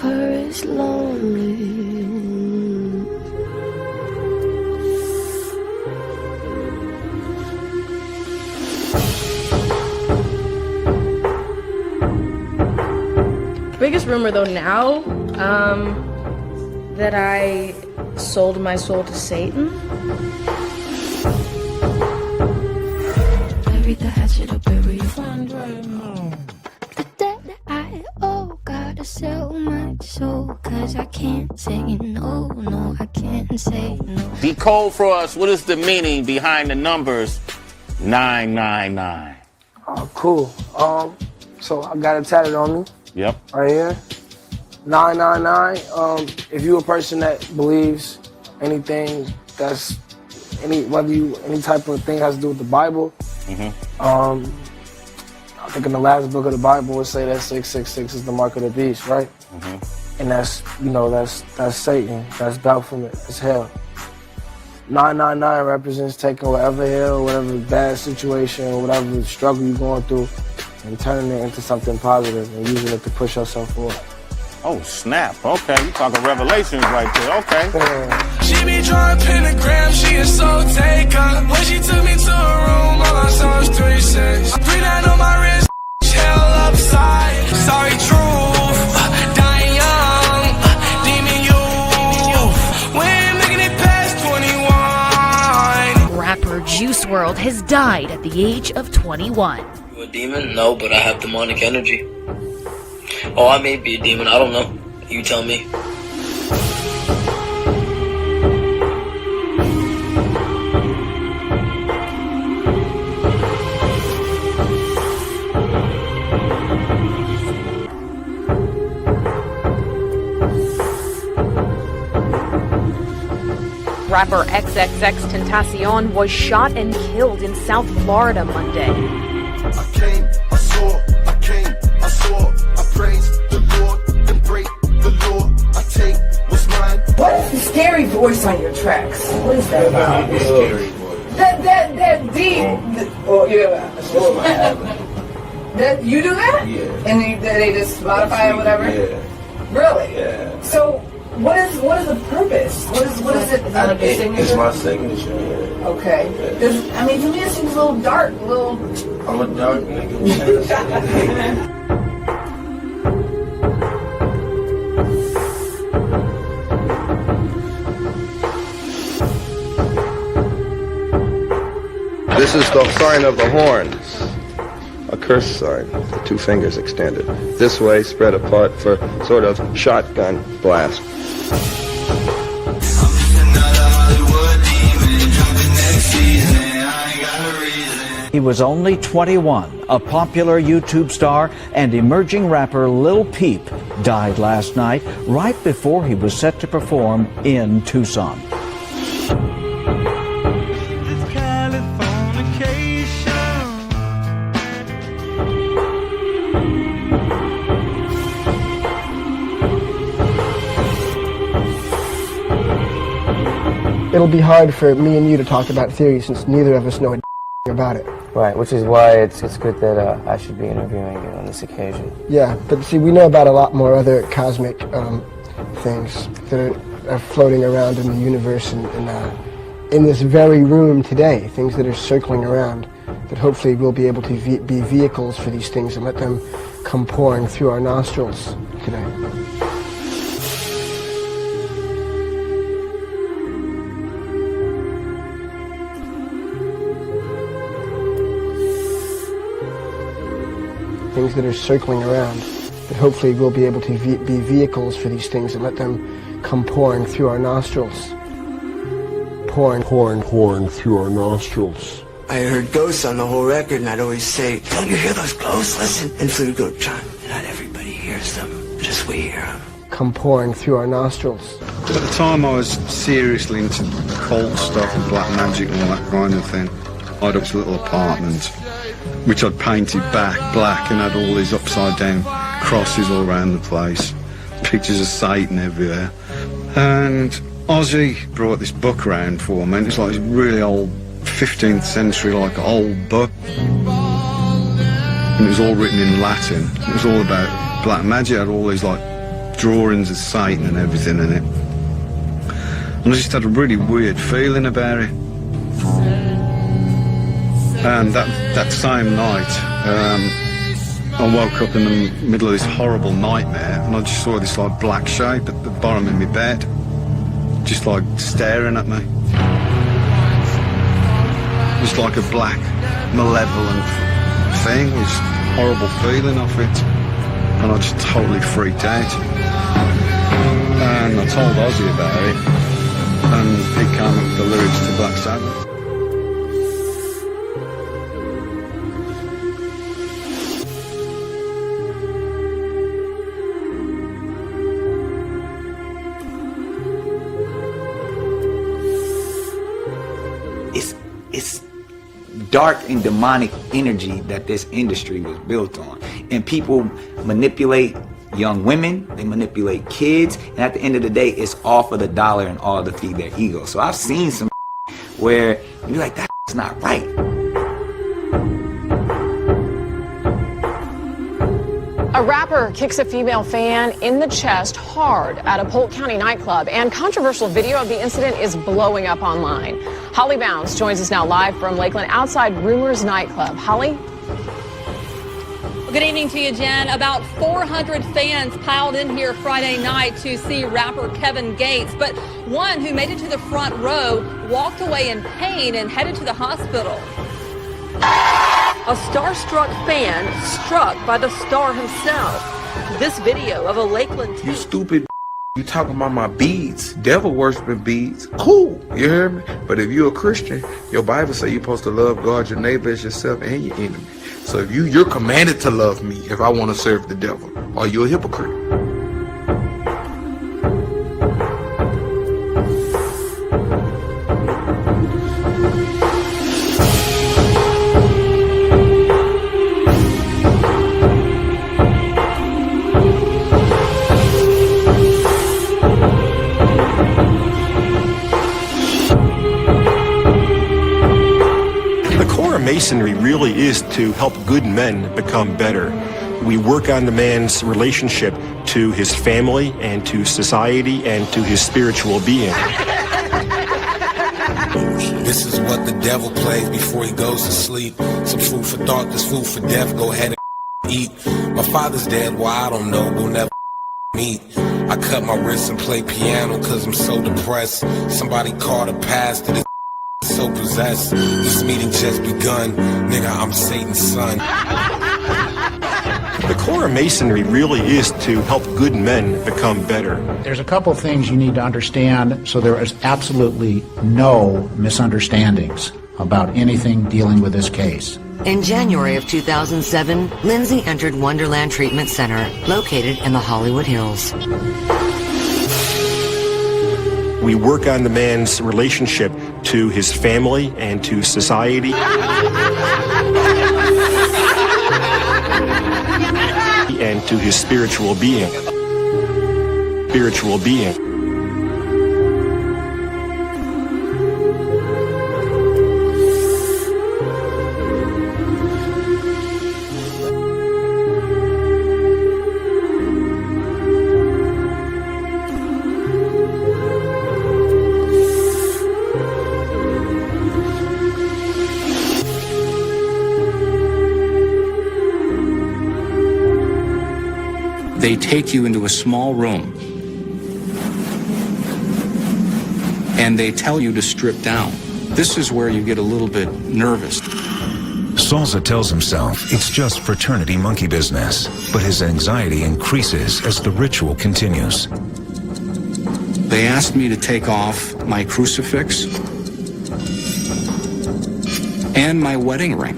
Lucifer is lonely. Biggest rumor though now, that I sold my soul to Satan. Bury the hatchet or bury your friend. The debt I owe, gotta sell my soul, 'cause I can't say no, no, I can't say no. Decode for us, what is the meaning behind the numbers 999? Oh, cool. So I got it tatted on me. Yep. Right here. 999. If you're a person that believes anything that's any type of thing has to do with the Bible, I think in the last book of the Bible it say that 666 is the mark of the beast, right? And that's that's Satan. That's Baphomet. It's hell. 999 represents taking whatever hell, whatever bad situation, or whatever struggle you're going through, and turning it into something positive and using it to push yourself forward. Oh, snap. Okay, you talking Revelations right there. Okay. She be drawing pentagrams, she is so taken. When she took me to a room, all I saw was 3-6. 3-9 on my wrist, hell upside. Sorry, truth, dying young, demon youth. We ain't making it past 21. Rapper Juice WRLD has died at the age of 21. You a demon? No, but I have demonic energy. Oh, I may be a demon, I don't know. You tell me. Rapper XXXTentacion was shot and killed in South Florida Monday. I came, I saw, I praise the Lord, then break the law. I take what's mine. What is the scary voice on your tracks? What is that about? Scary voice. That deep. Oh yeah. That you do that? Yeah. And they just modify it, whatever. Yeah. Really? Yeah. So what is the purpose? What is it? Is it like a signature? It's my signature. Yeah. Okay. Yeah. I mean, to me it seems a little dark, a little. I'm a dark nigga. This is the sign of the horns, a curse sign, the two fingers extended. This way, spread apart for sort of shotgun blast. He was only 21. A popular YouTube star and emerging rapper Lil Peep died last night right before he was set to perform in Tucson. It'll be hard for me and you to talk about theory since neither of us know a about it. Right, which is why it's good that I should be interviewing you on this occasion. Yeah, but see, we know about a lot more other cosmic things that are floating around in the universe and in this very room today, things that are circling around that hopefully we'll be able to be vehicles for these things and let them come pouring through our nostrils today. Things that are circling around that hopefully we'll be able to be vehicles for these things and let them come pouring through our nostrils. Pouring through our nostrils. I heard ghosts on the whole record, and I'd always say, "Don't you hear those ghosts? Listen." And so we'd go, "John, not everybody hears them, just we hear them." Come pouring through our nostrils. At the time I was seriously into cult stuff and black magic and all that kind of thing. I had this little apartment which I'd painted black and had all these upside down crosses all around the place, pictures of Satan everywhere. And Ozzy brought this book around for me, and it's like this really old 15th century like old book, and it was all written in Latin. It was all about black magic. It had all these like drawings of Satan and everything in it. And I just had a really weird feeling about it. And that same night, I woke up in the middle of this horrible nightmare, and I just saw this like black shape at the bottom of my bed, just like staring at me. It was like a black, malevolent thing, with this horrible feeling of it, and I just totally freaked out. And I told Ozzy about it, and he came up with the lyrics to Black Sabbath. It's dark and demonic energy that this industry was built on. And people manipulate young women, they manipulate kids, and at the end of the day, it's all for the dollar and all to feed their ego. So I've seen some where you're like, that's not right. A rapper kicks a female fan in the chest hard at a Polk County nightclub, and controversial video of the incident is blowing up online. Holly Bounds joins us now live from Lakeland outside Rumors nightclub. Holly? Well, good evening to you, Jen. About 400 fans piled in here Friday night to see rapper Kevin Gates, but one who made it to the front row walked away in pain and headed to the hospital. A starstruck fan struck by the star himself. This video of a Lakeland teen. You stupid, you talking about my beads, devil worshiping beads. Cool, you hear me? But if you're a Christian, your Bible say you're supposed to love God, your neighbor as yourself, and your enemy. So if you're commanded to love me if I want to serve the devil. Are you a hypocrite? Masonry really is to help good men become better. We work on the man's relationship to his family and to society and to his spiritual being. This is what the devil plays before he goes to sleep. Some food for thought, this food for death. Go ahead and eat. My father's dead, well, I don't know. We'll never meet. I cut my wrist and play piano cause I'm so depressed. Somebody called a pastor. This so possessed. This meeting just begun. Nigga, I'm Satan's son. The core of Masonry really is to help good men become better. There's a couple things you need to understand so there is absolutely no misunderstandings about anything dealing with this case. In January of 2007, Lindsay entered Wonderland Treatment Center, located in the Hollywood Hills. We work on the man's relationship to his family and to society. And to his spiritual being. Spiritual being. They take you into a small room and they tell you to strip down. This is where you get a little bit nervous. Salsa tells himself it's just fraternity monkey business, but his anxiety increases as the ritual continues. They asked me to take off my crucifix and my wedding ring.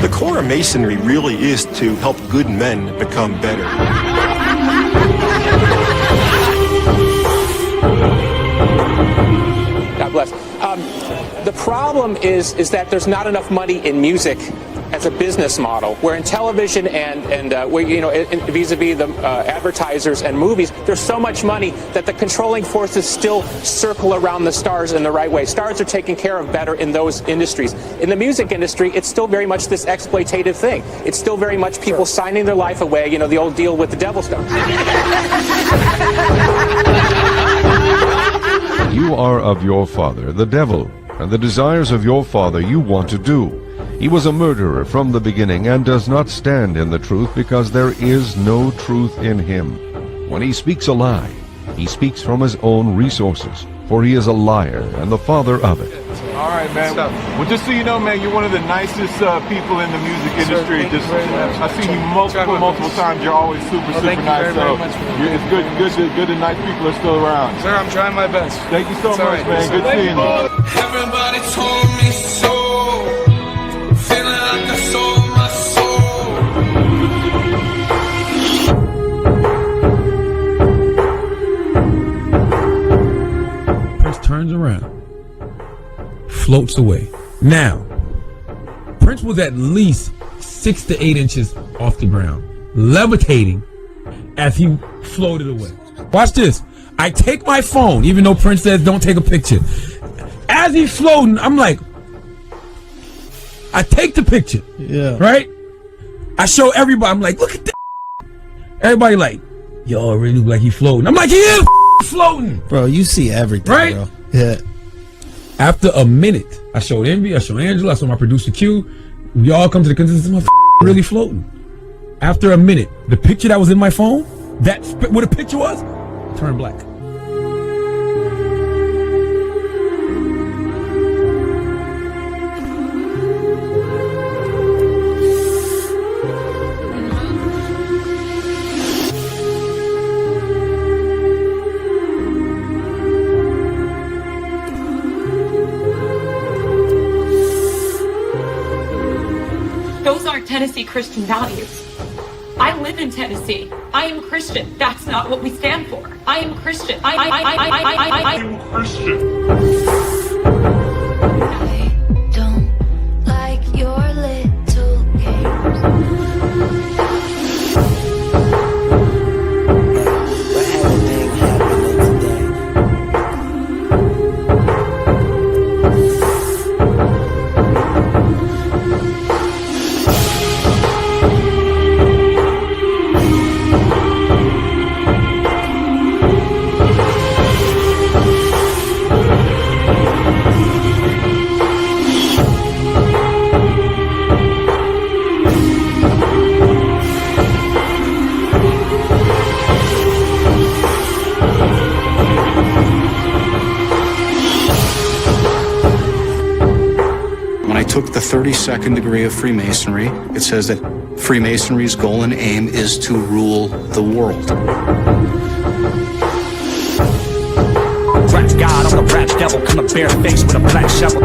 The core of Masonry really is to help good men become better. God bless. The problem is that there's not enough money in music as a business model, where in television and vis-a-vis the advertisers and movies, there's so much money that the controlling forces still circle around the stars in the right way. Stars are taken care of better in those industries. In the music industry, it's still very much this exploitative thing. It's still very much people signing their life away, you know, the old deal with the devil stuff. You are of your father, the devil, and the desires of your father you want to do. He was a murderer from the beginning and does not stand in the truth because there is no truth in him. When he speaks a lie, he speaks from his own resources, for he is a liar and the father of it. All right, man. Well, just so you know, man, you're one of the nicest people in the music industry. I've seen you multiple times. You're always super nice. It's good that nice people are still around. Sir, I'm trying my best. Thank you so much, man. Good seeing you. Everybody told me so. Feeling like I sold my soul. Prince turns around, floats away. Now, Prince was at least 6 to 8 inches off the ground, levitating as he floated away. Watch this. I take my phone, even though Prince says don't take a picture. As he's floating, I'm like, I take the picture. Yeah. Right? I show everybody. I'm like, look at that. Everybody like, yo, it really look like he's floating. I'm like, he is floating. Bro, you see everything, right? Bro. Yeah. After a minute, I showed Envy, I showed Angela, I showed my producer Q. We all come to the consensus, my really floating. After a minute, the picture that was in my phone, that what the picture was, turned black. Those aren't Tennessee Christian values. I live in Tennessee. I am Christian. That's not what we stand for. I am Christian. I am Christian. I don't like your little games. Took the 32nd degree of Freemasonry. It says that Freemasonry's goal and aim is to rule the world. Rap God, I'm the rap devil, come a bare face with a black shovel.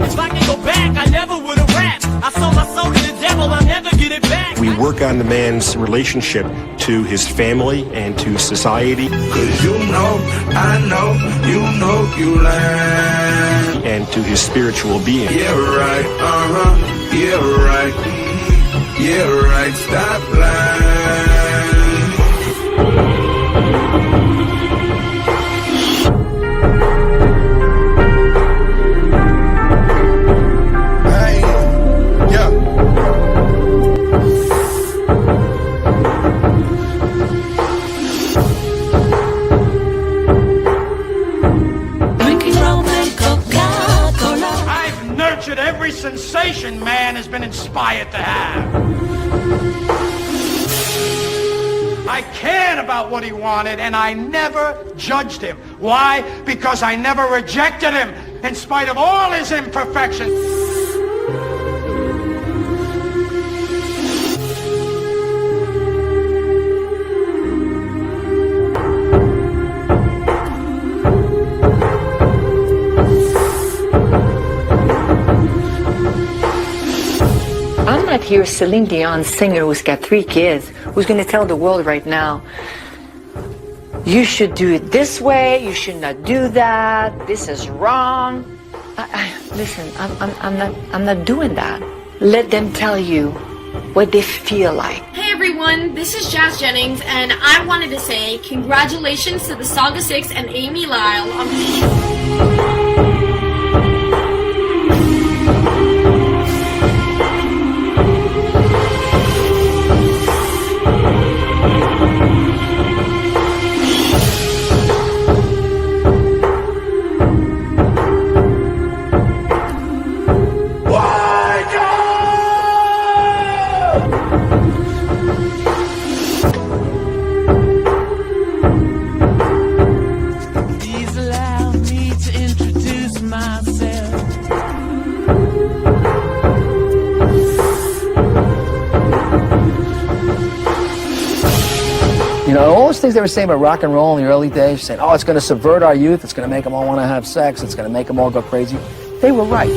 If I can go back, I never would have rapped. I sold my soul to the devil, I'll never get it back. We work on the man's relationship to his family and to society. 'Cause you know, I know, you lying. And to his spiritual being. Yeah, right, yeah, right, yeah, right, stop lying. Every sensation man has been inspired to have. I cared about what he wanted and I never judged him. Why? Because I never rejected him in spite of all his imperfections. I'm not here Celine Dion's singer who's got 3 kids who's going to tell the world right now, you should do it this way, you should not do that, this is wrong. Listen, I'm not doing that. Let them tell you what they feel like. Hey everyone, this is Jazz Jennings, and I wanted to say congratulations to the Saga 6 and Amy Lyle on the You know, all those things they were saying about rock and roll in the early days, saying, oh, it's going to subvert our youth, it's going to make them all want to have sex, it's going to make them all go crazy. They were right.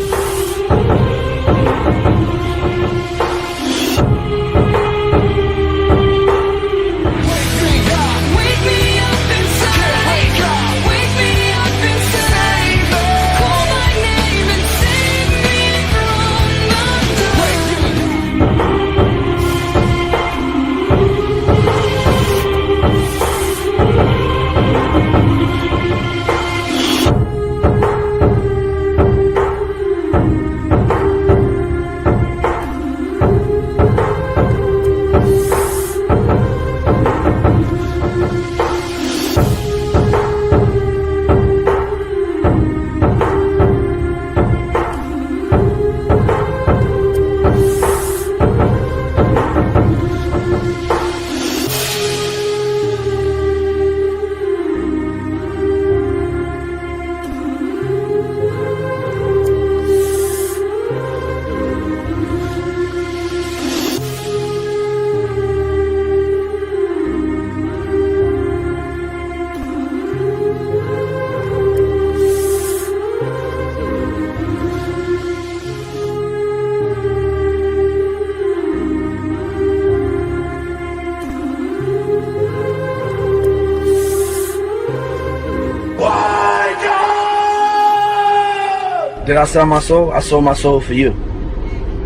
Did I sell my soul? I sold my soul for you.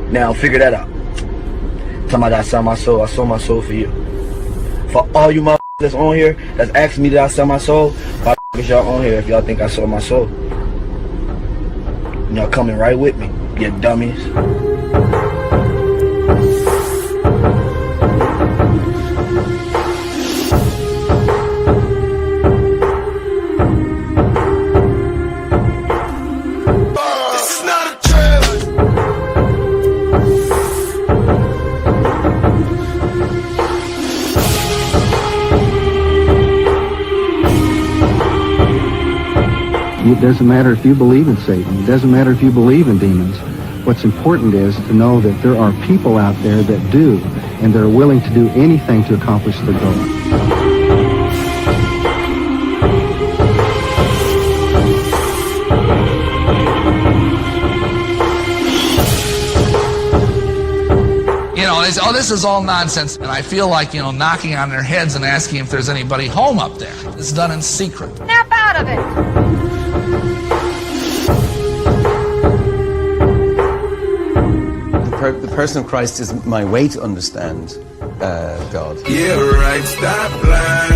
Now figure that out. Talking about I sold my soul for you. For all you motherfuckers that's on here, that's asking me did I sell my soul, why is y'all on here if y'all think I sold my soul? Y'all coming right with me, you dummies. It doesn't matter if you believe in Satan. It doesn't matter if you believe in demons. What's important is to know that there are people out there that do, and they're willing to do anything to accomplish their goal. You know, oh, this is all nonsense. And I feel like, you know, knocking on their heads and asking if there's anybody home up there. It's done in secret. Snap out of it! The person of Christ is my way to understand God. Yeah, right, stop lying.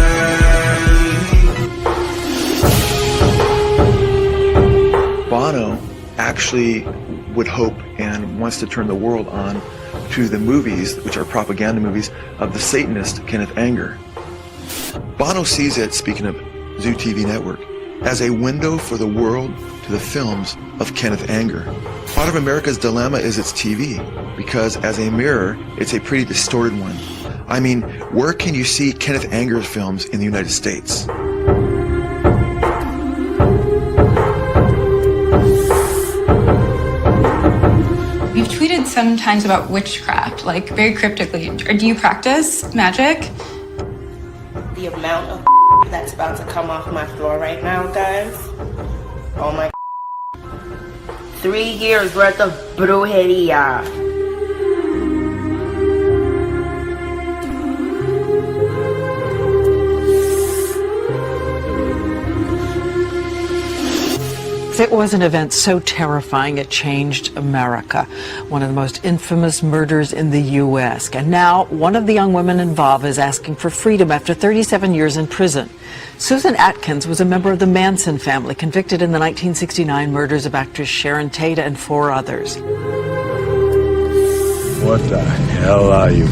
Bono actually would hope and wants to turn the world on to the movies, which are propaganda movies, of the Satanist Kenneth Anger. Bono sees it, speaking of Zoo TV Network, as a window for the world to the films of Kenneth Anger. Part of America's dilemma is its TV, because as a mirror, it's a pretty distorted one. I mean, where can you see Kenneth Anger's films in the United States? You've tweeted sometimes about witchcraft, like very cryptically. Do you practice magic? The amount of that's about to come off my floor right now, guys. Oh my 3 years worth of brujeria. It was an event so terrifying it changed America. One of the most infamous murders in the U.S. And now one of the young women involved is asking for freedom after 37 years in prison. Susan Atkins was a member of the Manson family, convicted in the 1969 murders of actress Sharon Tate and 4 others. What the hell are you?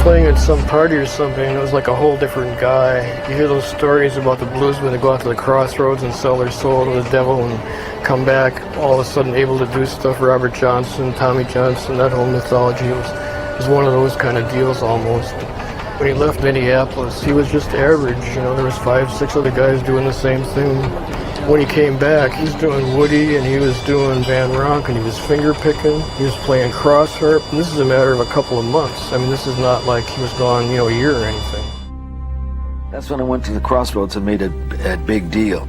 Playing at some party or something, it was like a whole different guy. You hear those stories about the bluesmen that go out to the crossroads and sell their soul to the devil and come back all of a sudden able to do stuff. Robert Johnson, Tommy Johnson, that whole mythology was one of those kind of deals almost. When he left Minneapolis, he was just average. You know, there was 5, 6 other guys doing the same thing. When he came back, he's doing Woody and he was doing Van Ronk and he was finger picking. He was playing cross harp. And this is a matter of a couple of months. I mean, this is not like he was gone, a year or anything. That's when I went to the crossroads and made a big deal.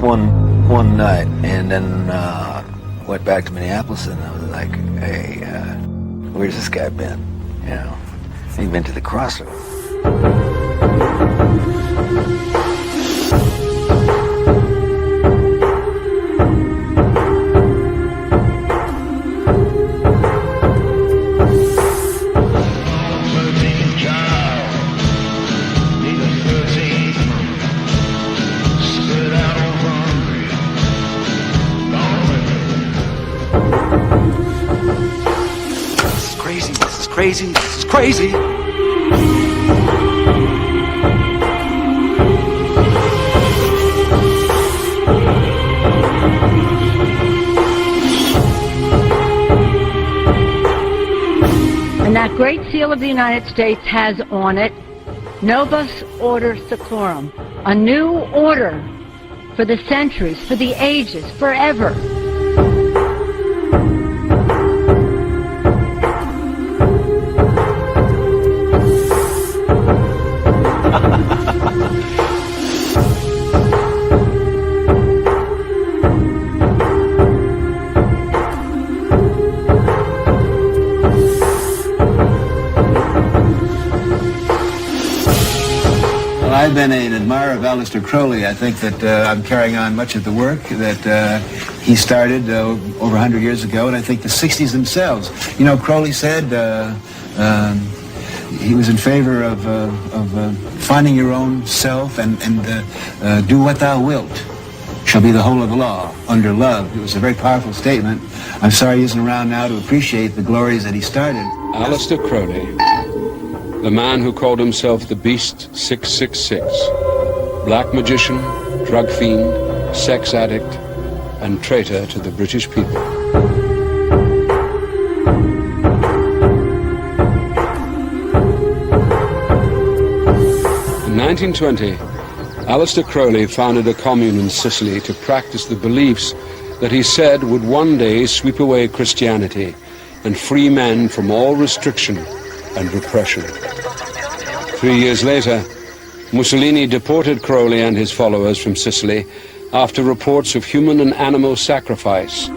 One night, and then went back to Minneapolis and I was like, hey, where's this guy been? He'd been to the crossroads. This is crazy. And that Great Seal of the United States has on it, Novus Order Seclorum, a new order for the centuries, for the ages, forever. I've been an admirer of Aleister Crowley. I think that I'm carrying on much of the work that he started over 100 years ago, and I think the 60s themselves. Crowley said he was in favor of finding your own self and do what thou wilt shall be the whole of the law under love. It was a very powerful statement. I'm sorry he isn't around now to appreciate the glories that he started. Aleister Crowley, the man who called himself the Beast 666, black magician, drug fiend, sex addict, and traitor to the British people. In 1920, Aleister Crowley founded a commune in Sicily to practice the beliefs that he said would one day sweep away Christianity and free men from all restriction and repression. 3 years later, Mussolini deported Crowley and his followers from Sicily after reports of human and animal sacrifice.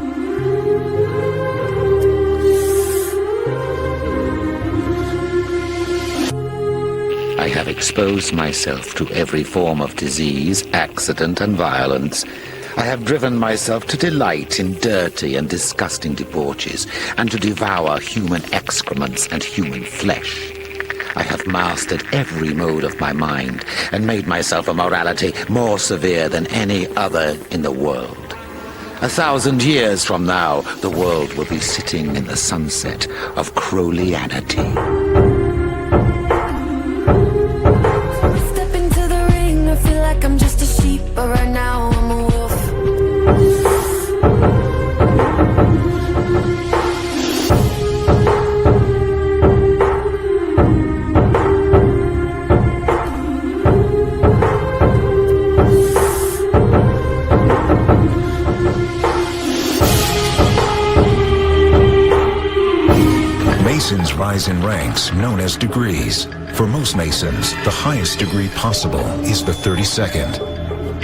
I have exposed myself to every form of disease, accident, and violence. I have driven myself to delight in dirty and disgusting debauches, and to devour human excrements and human flesh. I have mastered every mode of my mind, and made myself a morality more severe than any other in the world. 1,000 years from now, the world will be sitting in the sunset of Crowleyanity. Step into the ring, I feel like I'm just a sheep, but right now I'm a wolf. rise in ranks known as degrees. For most Masons, the highest degree possible is the 32nd.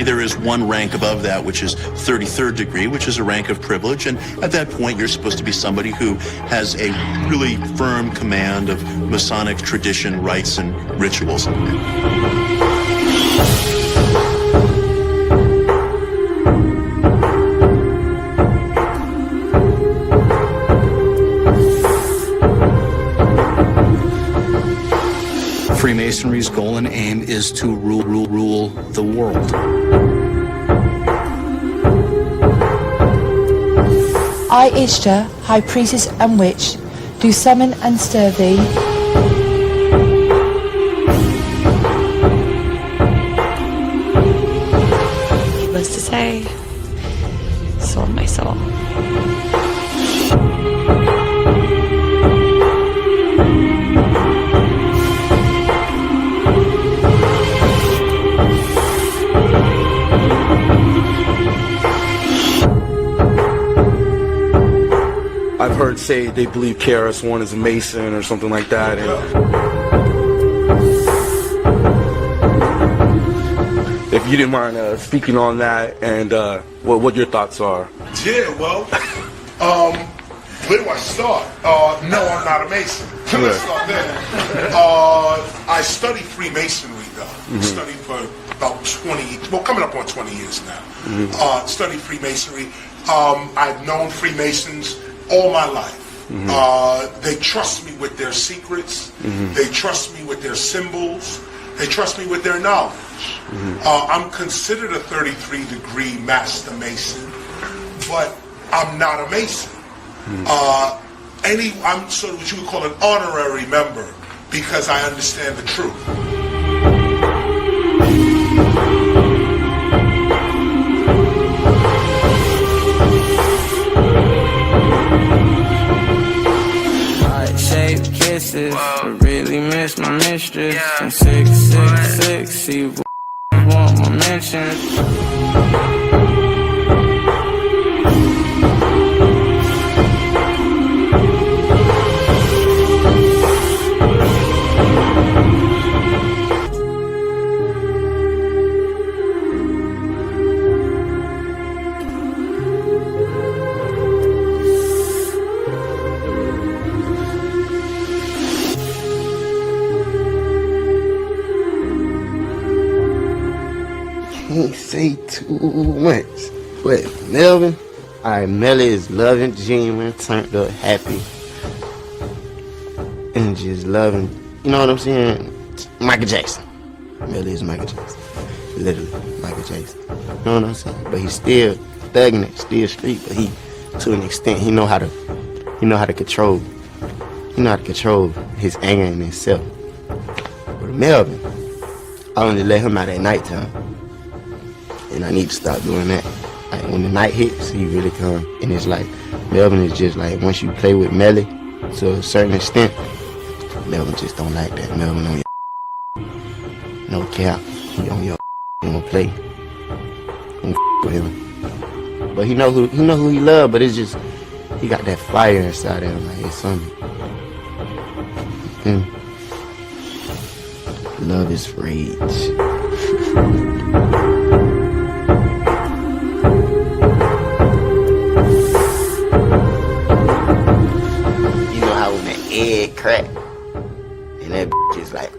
There is one rank above that, which is 33rd degree, which is a rank of privilege. And at that point, you're supposed to be somebody who has a really firm command of Masonic tradition, rites, and rituals. Freemasonry's goal and aim is to rule the world. I, Ishtar, High Priestess and Witch, do summon and stir thee. Needless to say, sold my soul. I've heard say they believe KRS-One is a Mason or something like that. And if you didn't mind speaking on that and what your thoughts are. Yeah, well, where do I start? No, I'm not a Mason. Let's start there. I studied Freemasonry, though. Studied for about 20, well, coming up on 20 years now. Studied Freemasonry. I've known Freemasons all my life. They trust me with their secrets. They trust me with their symbols. They trust me with their knowledge. I'm considered a 33-degree Master Mason, but I'm not a Mason. I'm sort of what you would call an honorary member because I understand the truth. Heart-shaped kisses, I really miss my mistress. And 666, see what want my mention. Can't say too much, but Melvin, Melly is loving, genuine, turned up, happy, and just loving. You know what I'm saying? Michael Jackson. Melly is Michael Jackson, literally Michael Jackson. You know what I'm saying? But he's still thugging it, still street. But he, to an extent, he know how to control. He know how to control his anger in himself. But Melvin, I only let him out at nighttime. And I need to stop doing that. Like when the night hits, he really come. And it's like, Melvin is just like, once you play with Melly to a certain extent, Melvin just don't like that. Melvin on your no cap. He on your he don't play. Don't with him. But he know who he love, but it's just, he got that fire inside of him. Like it's something. Love is rage. Egg crack, and that is like,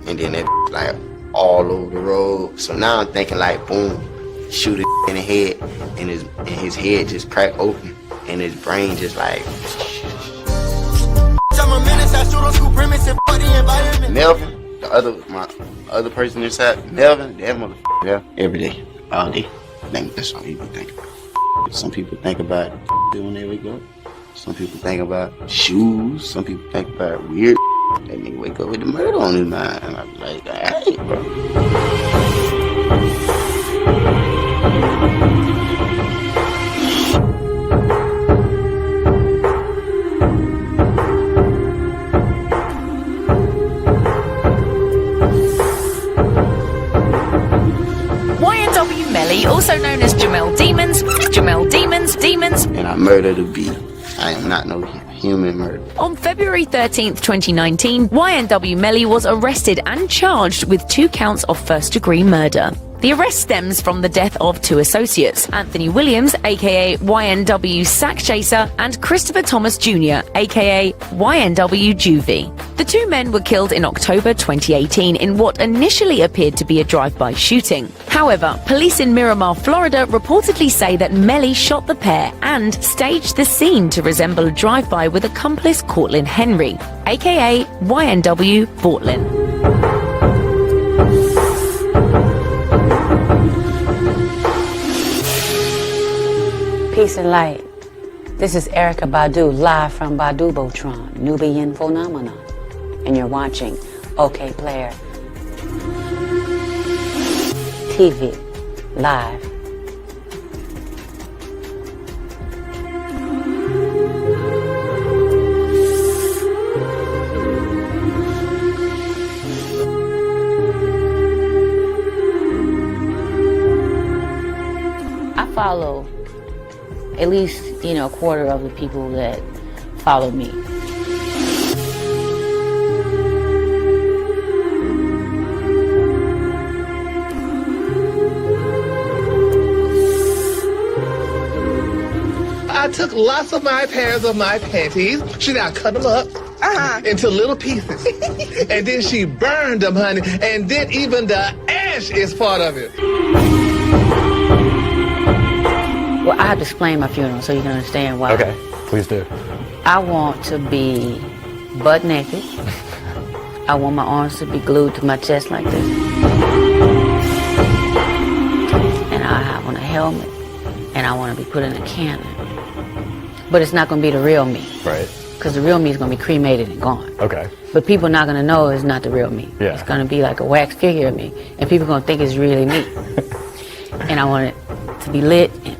and then that like all over the road. So now I'm thinking like, boom, shoot it in the head, and his head just crack open, and his brain just like. Melvin, my other person inside, Melvin, that motherfucker, yeah, every day, all day. That's all he be thinking about. Some people think about when they wake up. Some people think about shoes. Some people think about weird. That nigga wake up with the murder on his mind. And I'm like, hey, bro. YNW Melly, also known as Jamel Demons. And I murdered a bee. I am not no human murderer. On February 13th, 2019, YNW Melly was arrested and charged with 2 counts of first-degree murder. The arrest stems from the death of 2 associates, Anthony Williams, aka YNW Sack Chaser, and Christopher Thomas Jr., aka YNW Juvie. The 2 men were killed in October 2018 in what initially appeared to be a drive-by shooting. However, police in Miramar, Florida reportedly say that Melly shot the pair and staged the scene to resemble a drive-by with accomplice Cortland Henry, aka YNW Fortlin. Peace and light. This is Erica Badu, live from Badu Botron, Nubian Phenomenon. And you're watching OK Player TV, live. I follow at least, a quarter of the people that follow me. I took lots of my pairs of my panties. She now cut them up into little pieces. And then she burned them, honey. And then even the ash is part of it. Well, I have to explain my funeral so you can understand why. Okay, please do. I want to be butt naked. I want my arms to be glued to my chest like this. And I want a helmet. And I want to be put in a cannon. But it's not going to be the real me. Right. Because the real me is going to be cremated and gone. Okay. But people are not going to know it's not the real me. Yeah. It's going to be like a wax figure of me. And people are going to think it's really me. And I want it to be lit and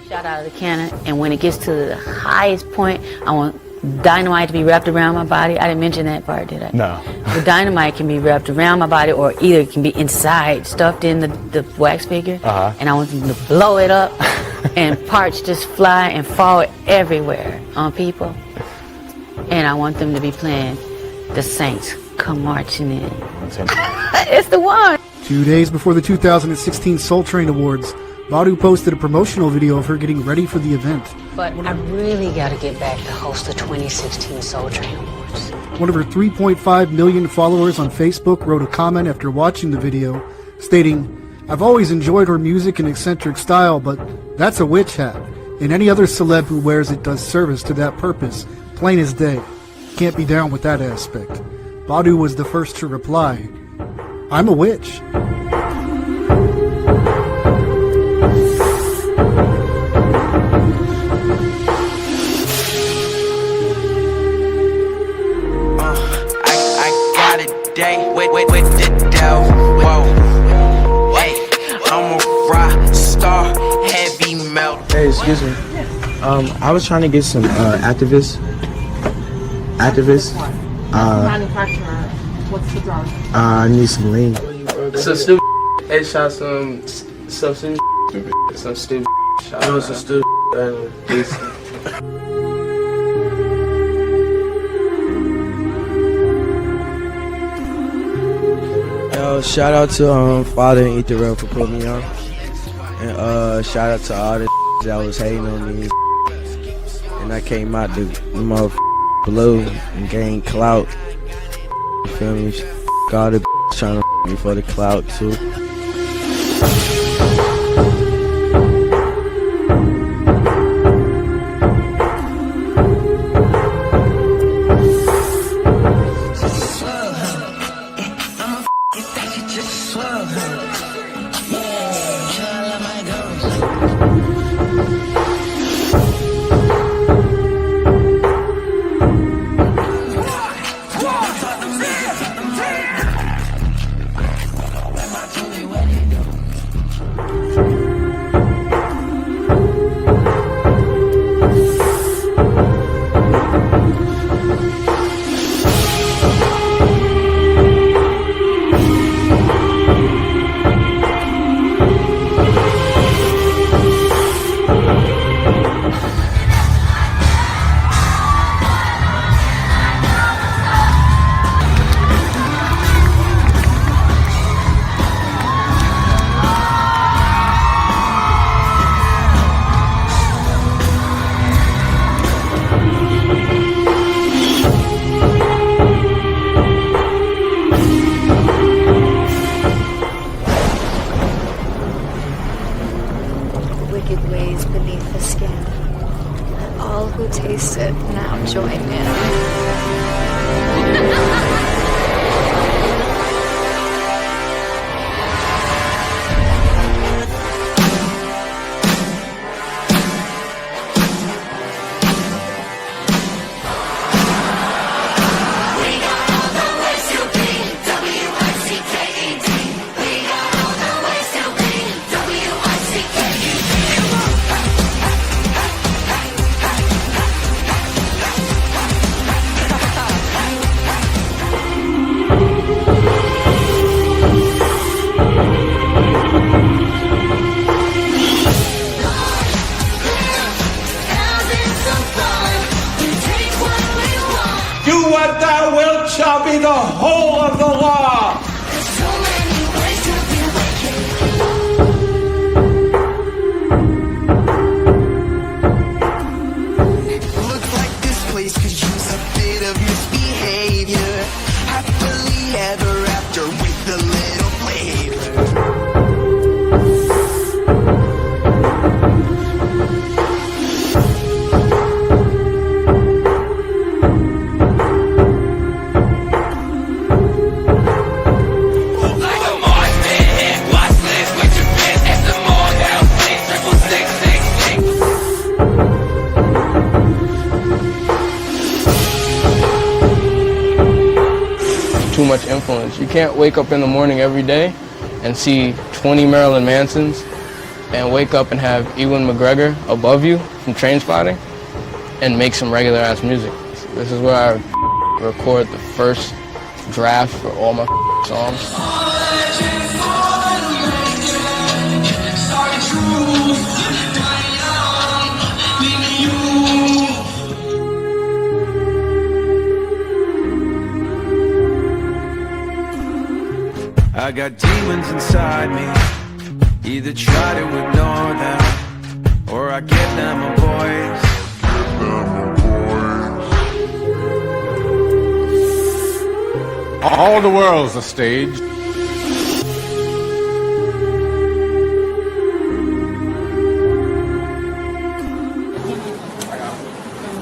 shot out of the cannon. And when it gets to the highest point, I want dynamite to be wrapped around my body. I didn't mention that part, did I? No. The dynamite can be wrapped around my body, or either it can be inside, stuffed in the wax figure. And I want them to blow it up and parts just fly and fall everywhere on people. And I want them to be playing The Saints Come Marching In. It's the one. 2 days before the 2016 Soul Train Awards, Badu posted a promotional video of her getting ready for the event. But I really got to get back to host the 2016 Soul Train Awards. One of her 3.5 million followers on Facebook wrote a comment after watching the video, stating, "I've always enjoyed her music and eccentric style, but that's a witch hat, and any other celeb who wears it does service to that purpose, plain as day. Can't be down with that aspect." Badu was the first to reply, "I'm a witch." With the dough, whoa, hey, I'm a rock star, heavy melt. Hey, excuse me. I was trying to get some activists. Manufacturer, what's the drug? I need some lean. Some stupid headshot, some stupid shot. No, some stupid Shout out to Father and Etherell for putting me on. And shout out to all the that was hating on me. And I came out the motherfucking blue and gained clout. You feel me? All the trying to me for the clout too. wicked ways beneath the skin. And all who taste it now join in. Do what thou wilt shall be the whole of the law. Looks like this place could use a bit of misbehavior. Happily ever after with a little flavor. Too much influence. You can't wake up in the morning every day and see 20 Marilyn Mansons and wake up and have Ewan McGregor above you from Trainspotting and make some regular ass music. This is where I record the first draft for all my songs. I got demons inside me. Either try to ignore them, or I give them a voice. All the world's a stage.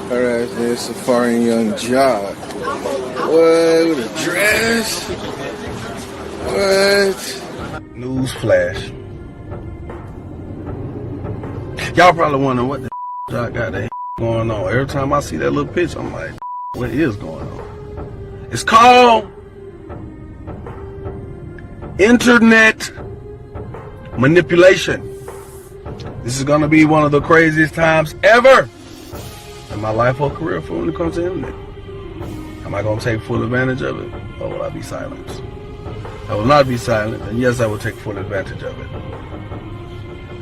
Alright, there's Safari Young Jock. What, with a dress? What? News flash. Y'all probably wondering what the I got that going on. Every time I see that little pitch, I'm like, what is going on? It's called internet manipulation. This is gonna be one of the craziest times ever in my life or career for when it comes to internet. Am I gonna take full advantage of it, or will I be silenced? I will not be silent, and yes, I will take full advantage of it.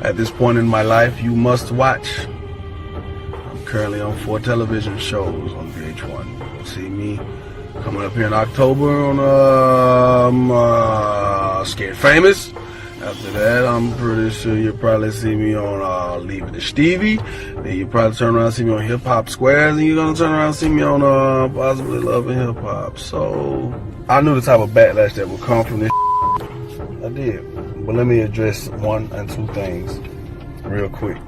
At this point in my life, you must watch. I'm currently on 4 television shows on VH1. You'll see me coming up here in October on Scared Famous. After that, I'm pretty sure you'll probably see me on Leave It to Stevie. Then you'll probably turn around and see me on Hip Hop Squares, and you're gonna turn around and see me on Possibly Love and Hip Hop. So I knew the type of backlash that would come from this. I did. But let me address 1 and 2 things real quick.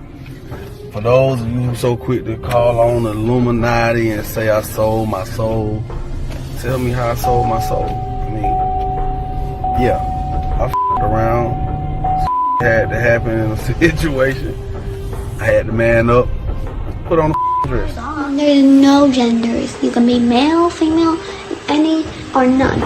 For those of you who are so quick to call on the Illuminati and say I sold my soul, tell me how I sold my soul. I mean, yeah, I f***ed around. Had to happen in a situation. I had to man up, put on a dress. There's no genders. You can be male, female, any or none.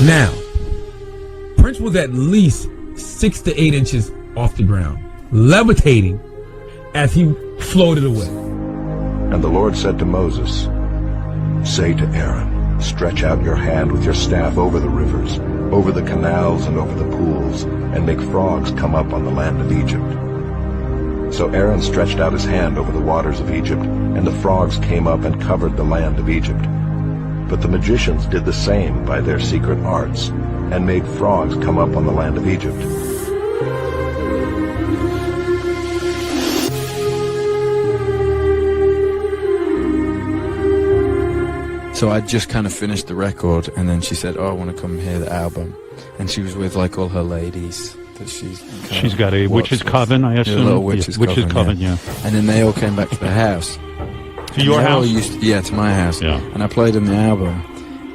Now, Prince was at least 6 to 8 inches off the ground. levitating as he floated away. And the Lord said to Moses, "Say to Aaron, stretch out your hand with your staff over the rivers, over the canals and over the pools, and make frogs come up on the land of Egypt." So Aaron stretched out his hand over the waters of Egypt, and the frogs came up and covered the land of Egypt. But the magicians did the same by their secret arts, and made frogs come up on the land of Egypt. So I just kind of finished the record, and then she said, "Oh, I want to come hear the album," and she was with like all her ladies that she's got a witch's coven, I assume. A little witch's coven, yeah. And then they all came back to the house. To your house? To my house. Yeah. And I played them the album,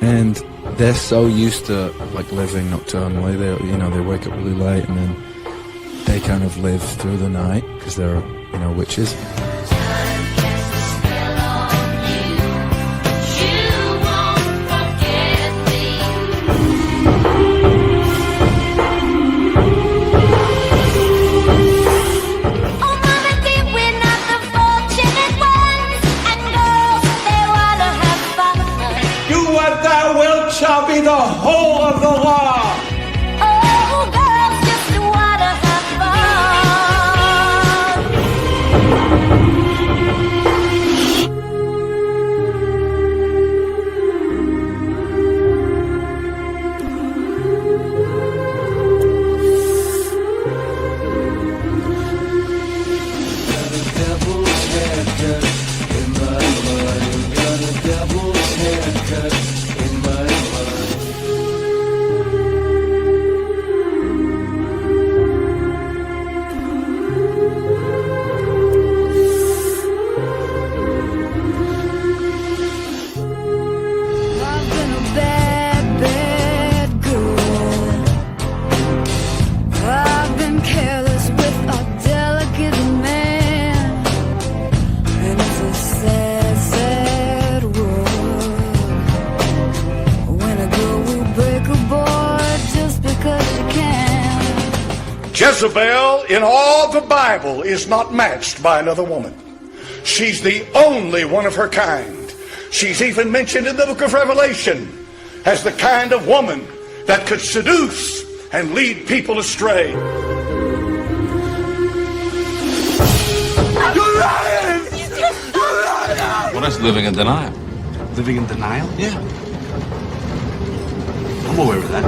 and they're so used to like living nocturnally. They wake up really late, and then they kind of live through the night because they're witches. Shall be the whole of the law. Oh, girls just wanna have Devil's haircut in my mind. Got a devil's haircut in my mind. I've been a bad, bad girl. I've been careless with a delicate man, and it's a sad, sad world when a girl will break a boy just because she can. Jezebel in all the Bible is not matched by another woman. She's the only one of her kind. She's even mentioned in the book of Revelation as the kind of woman that could seduce and lead people astray. You're lying! You're lying! What is living in denial? Living in denial? Yeah. I'm aware of that.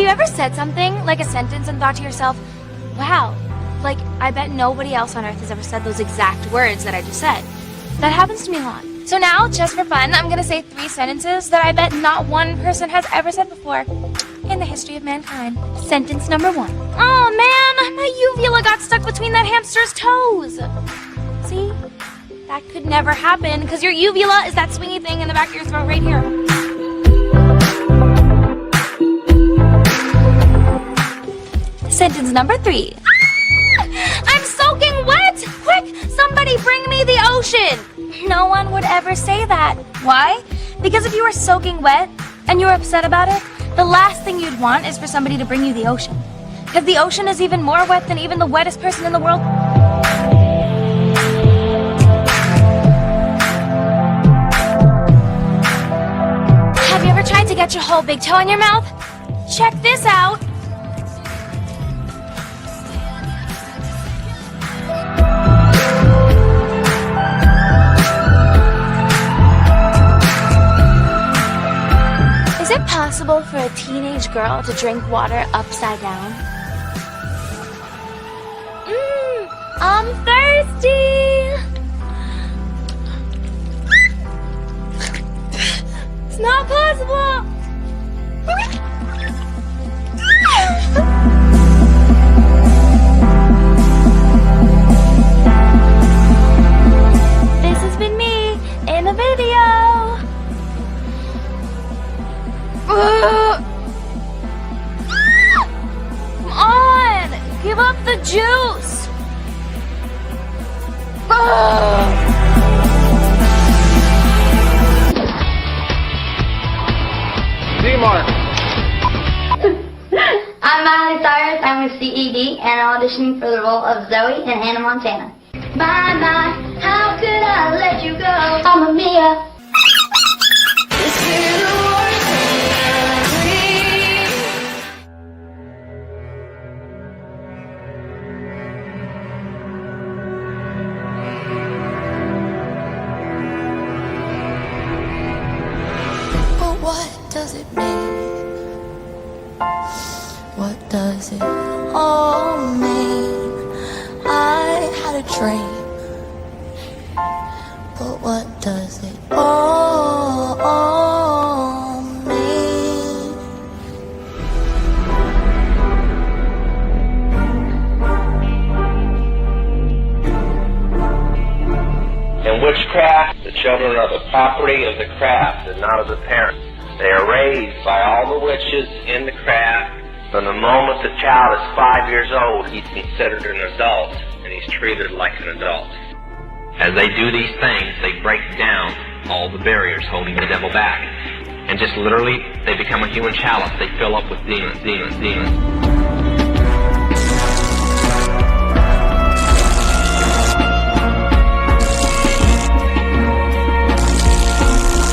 you ever said something, like a sentence, and thought to yourself, wow, like, I bet nobody else on earth has ever said those exact words that I just said? That happens to me a lot. So now, just for fun, I'm gonna say 3 sentences that I bet not one person has ever said before in the history of mankind. Sentence number 1. Oh man, my uvula got stuck between that hamster's toes. See? That could never happen, because your uvula is that swingy thing in the back of your throat right here. Sentence number 3. I'm soaking wet! Quick, somebody bring me the ocean! No one would ever say that. Why? Because if you were soaking wet and you were upset about it, the last thing you'd want is for somebody to bring you the ocean. Because the ocean is even more wet than even the wettest person in the world. Have you ever tried to get your whole big toe in your mouth? Check this out. Is it possible for a teenage girl to drink water upside down? I'm thirsty! It's not possible! This has been me in a video! Come on! Give up the juice! D-Mark. I'm Miley Cyrus. I'm with CED and auditioning for the role of Zoe in Hannah Montana. Bye bye. How could I let you go? I'm a Mia. What does it mean? What does it all mean? I had a dream, but what does it all mean? In witchcraft, the children are the property of the craft and not of the parents. They are raised by all the witches in the craft. From the moment the child is 5 years old, he's considered an adult, and he's treated like an adult. As they do these things, they break down all the barriers holding the devil back. And just literally, they become a human chalice. They fill up with demons.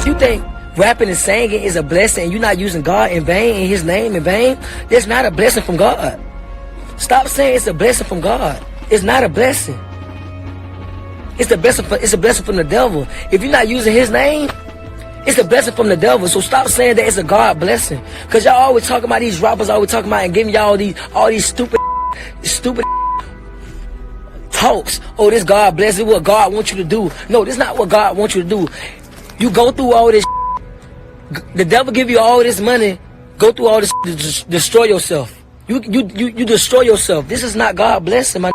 You think rapping and singing is a blessing and you're not using God in vain and His name in vain? That's not a blessing from God. Stop saying it's a blessing from God. It's not a blessing. It's a blessing from the devil. If you're not using His name, it's a blessing from the devil. So stop saying that it's a God blessing. Cause y'all always talking about these rappers, always talking about and giving y'all all these stupid talks. Oh, this God blessing, what God wants you to do. No, this is not what God wants you to do. You go through all this. The devil give you all this money. Go through all this to destroy yourself. You destroy yourself. This is not God blessing, my.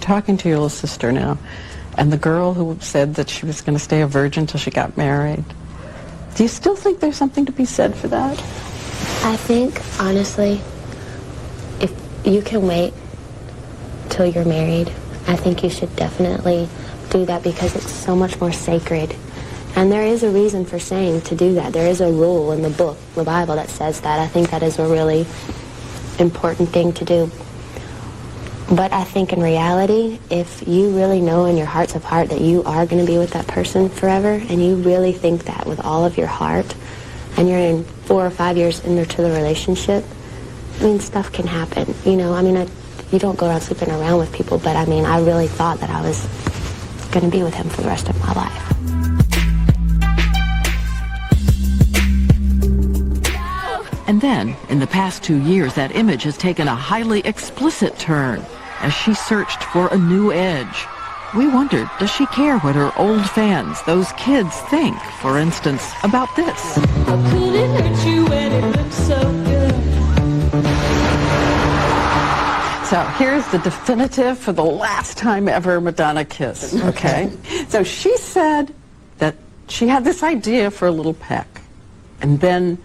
talking to your little sister now, and the girl who said that she was going to stay a virgin till she got married, do you still think there's something to be said for that? I think, honestly, if you can wait till you're married, I think you should definitely do that because it's so much more sacred. And there is a reason for saying to do that. There is a rule in the book, the Bible, that says that. I think that is a really important thing to do. But I think in reality, if you really know in your hearts of heart that you are going to be with that person forever, and you really think that with all of your heart, and you're in 4 or 5 years into the relationship, I mean, stuff can happen. You know, I mean, you don't go around sleeping around with people, but I mean, I really thought that I was going to be with him for the rest of my life. And then, in the past 2 years, that image has taken a highly explicit turn as she searched for a new edge. We wondered, does she care what her old fans, those kids, think, for instance, about this? How could it hurt you when it looks so good? So here's the definitive for the last time ever Madonna kissed, okay? So she said that she had this idea for a little peck, and then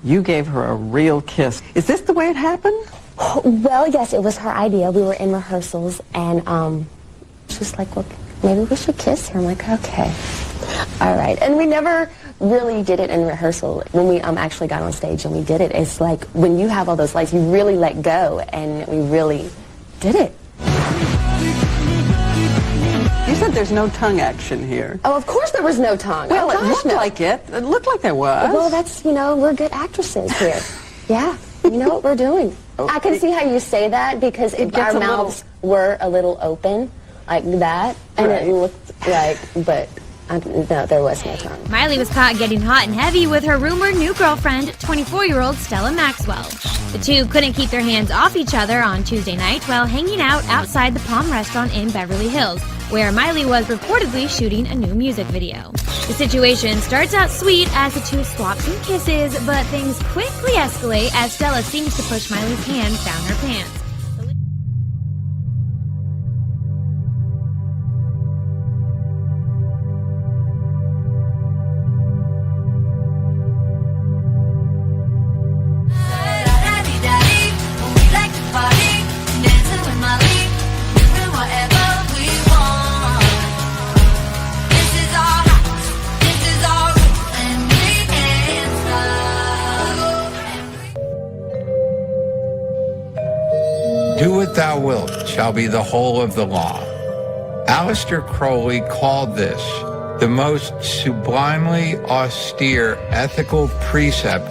you gave her a real kiss. Is this the way it happened? Well, yes, it was her idea. We were in rehearsals, and she was like, well, maybe we should kiss her. I'm like, okay. All right. And we never really did it in rehearsal. When we actually got on stage and we did it, it's like when you have all those lights, you really let go, and we really did it. You said there's no tongue action here. Oh, of course there was no tongue. Well, oh, it looked like it. It looked like there was. Well, that's, you know, we're good actresses here. Yeah, you know what we're doing. I can see how you say that because our mouths were a little open like that, and it looked like, but no, there was no tongue. Miley was caught getting hot and heavy with her rumored new girlfriend, 24-year-old Stella Maxwell. The two couldn't keep their hands off each other on Tuesday night while hanging out outside the Palm restaurant in Beverly Hills, where Miley was reportedly shooting a new music video. The situation starts out sweet as the two swap some kisses, but things quickly escalate as Stella seems to push Miley's hand down her pants. Do what thou wilt shall be the whole of the law. Aleister Crowley called this the most sublimely austere ethical precept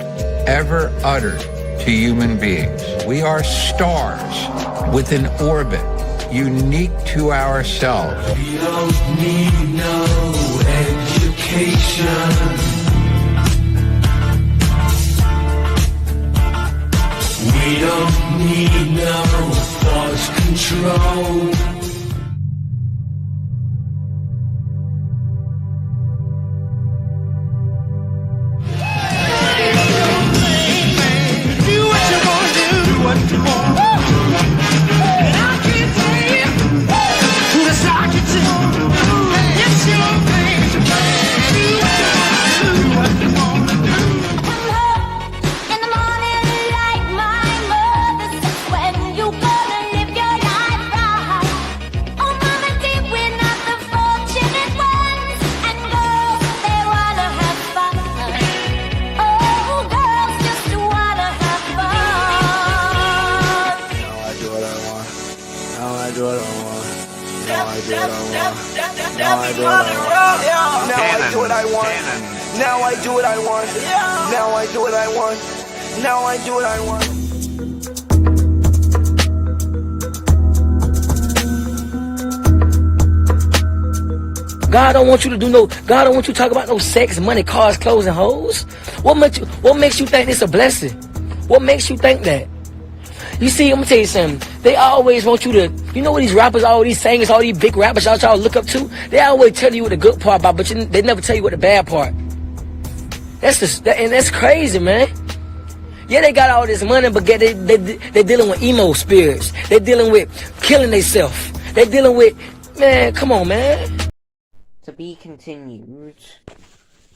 ever uttered to human beings. We are stars with an orbit unique to ourselves. We don't need no education. We don't need no thought control. Do what you want to do. Do what you want. And I can't tell you who to start you to. It's your thing to play. Do what you want to do. Do what you want to do. In the morning, like my mother says, when you gonna live your life right? Oh, mama dear, we're not the fortunate ones, and girls, they wanna have fun. Oh, girls just wanna have fun. Now I do what I want. Now I do what I want. Now I do what I want. Now I do what I want. Now I do what I want. Now I do what I want. Now I do what I want. Now I do what I want. God don't want you to do God don't want you to talk about no sex, money, cars, clothes, and hoes. What makes you think it's a blessing? What makes you think that? You see, I'm gonna tell you something. They always want you to, you know what these rappers, all these singers, all these big rappers y'all look up to? They always tell you what the good part about, but they never tell you what the bad part. And that's crazy, man. Yeah, they got all this money, but they dealing with emo spirits. They dealing with killing themselves. They're dealing with, man, come on, man. To be continued.